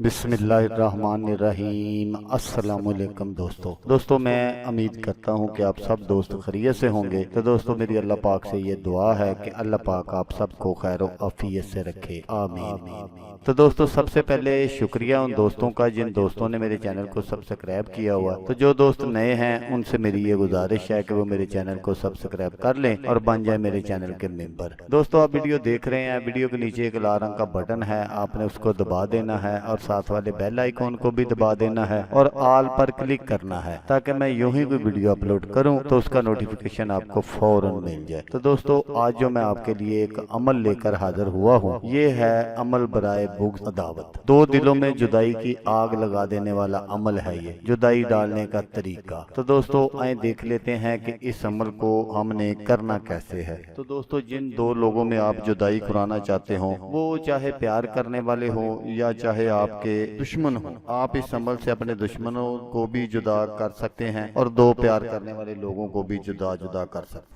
बिस्मिल्लाहिर्रहमानिर्रहीम। अस्सलाम वालेकुम दोस्तों मैं उम्मीद करता हूँ कि आप सब दोस्त खैरियत से होंगे। तो दोस्तों मेरी अल्लाह पाक से ये दुआ है कि अल्लाह पाक आप सबको खैर आफियत से रखे, आमीन। तो दोस्तों सबसे पहले शुक्रिया उन दोस्तों का जिन दोस्तों ने मेरे चैनल को सब्सक्राइब किया हुआ। तो जो दोस्त नए हैं उनसे मेरी ये गुजारिश है कि वो मेरे चैनल को सब्सक्राइब कर लें और बन जाए मेरे चैनल के मेंबर। दोस्तों आप वीडियो देख रहे हैं, वीडियो के नीचे एक लाल रंग का बटन है, आपने उसको दबा देना है और साथ वाले बेल आइकॉन को भी दबा देना है और ऑल पर क्लिक करना है ताकि मैं यूं ही कोई वीडियो अपलोड करूं तो उसका नोटिफिकेशन आपको फौरन मिल जाए। तो दोस्तों आज जो मैं आपके लिए एक अमल लेकर हाजिर हुआ हूं, ये है अमल बराए बुग़्ज़ अदावत। दो दिलों में जुदाई की आग लगा देने वाला अमल है ये जुदाई डालने का तरीका। तो दोस्तों आए देख लेते हैं कि इस अमल को हमने करना कैसे है। तो दोस्तों जिन दो लोगों में आप जुदाई कराना चाहते हो, वो चाहे प्यार करने वाले हो या चाहे आपके दुश्मन हो, आप इस अमल से अपने दुश्मनों को भी जुदा कर सकते हैं और दो प्यार करने वाले लोगों को भी जुदा जुदा कर सकते हैं।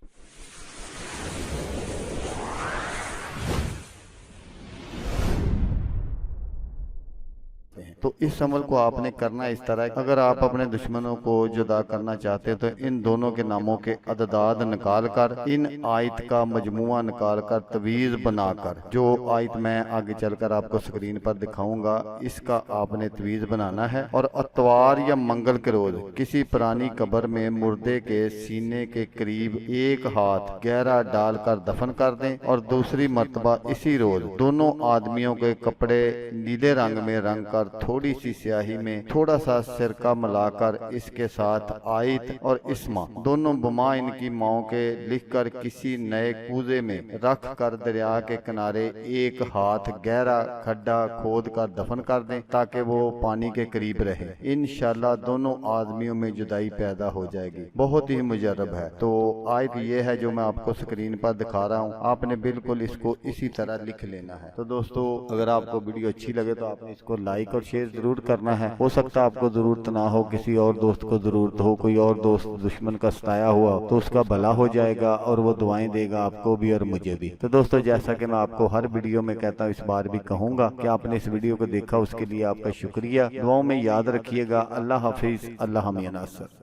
तो इस अमल को आपने करना इस तरह, अगर आप अपने दुश्मनों को जुदा करना चाहते हैं तो इन दोनों के नामों के अददाद निकाल कर, इन आयत का मजमुआ निकाल कर तवीज़ बनाकर, जो आयत मैं आगे चलकर आपको स्क्रीन पर दिखाऊंगा, इसका आपने तवीज़ बनाना है और अतवार या मंगल के रोज किसी पुरानी कब्र में मुर्दे के सीने के करीब एक हाथ गहरा डालकर दफन कर दें और दूसरी मर्तबा इसी रोज दोनों आदमियों के कपड़े नीले रंग में रंग कर थोड़ी सी स्याही में थोड़ा सा सिरका मिलाकर इसके साथ आयत और इस्मा दोनों बमा इनकी माओ के लिखकर किसी नए कूजे में रख कर दरिया के किनारे एक हाथ गहरा खड्डा खोद कर दफन कर दें ताकि वो पानी के करीब रहे। इंशाल्लाह दोनों आदमियों में जुदाई पैदा हो जाएगी। बहुत ही मुजर्रब है। तो आयत ये है जो मैं आपको स्क्रीन पर दिखा रहा हूँ, आपने बिल्कुल इसको इसी तरह लिख लेना है। तो दोस्तों अगर आपको वीडियो अच्छी लगे तो आपने इसको लाइक और शेयर जरूर करना है। हो सकता है आपको जरूरत ना हो, किसी और दोस्त को जरूरत हो, कोई और दोस्त दुश्मन का सताया हुआ तो उसका भला हो जाएगा और वो दुआएं देगा आपको भी और मुझे भी। तो दोस्तों जैसा कि मैं आपको हर वीडियो में कहता हूँ, इस बार भी कहूंगा कि आपने इस वीडियो को देखा उसके लिए आपका शुक्रिया। दुआओं में याद रखिएगा। अल्लाह हाफिज, अल्लाह मियां नासर।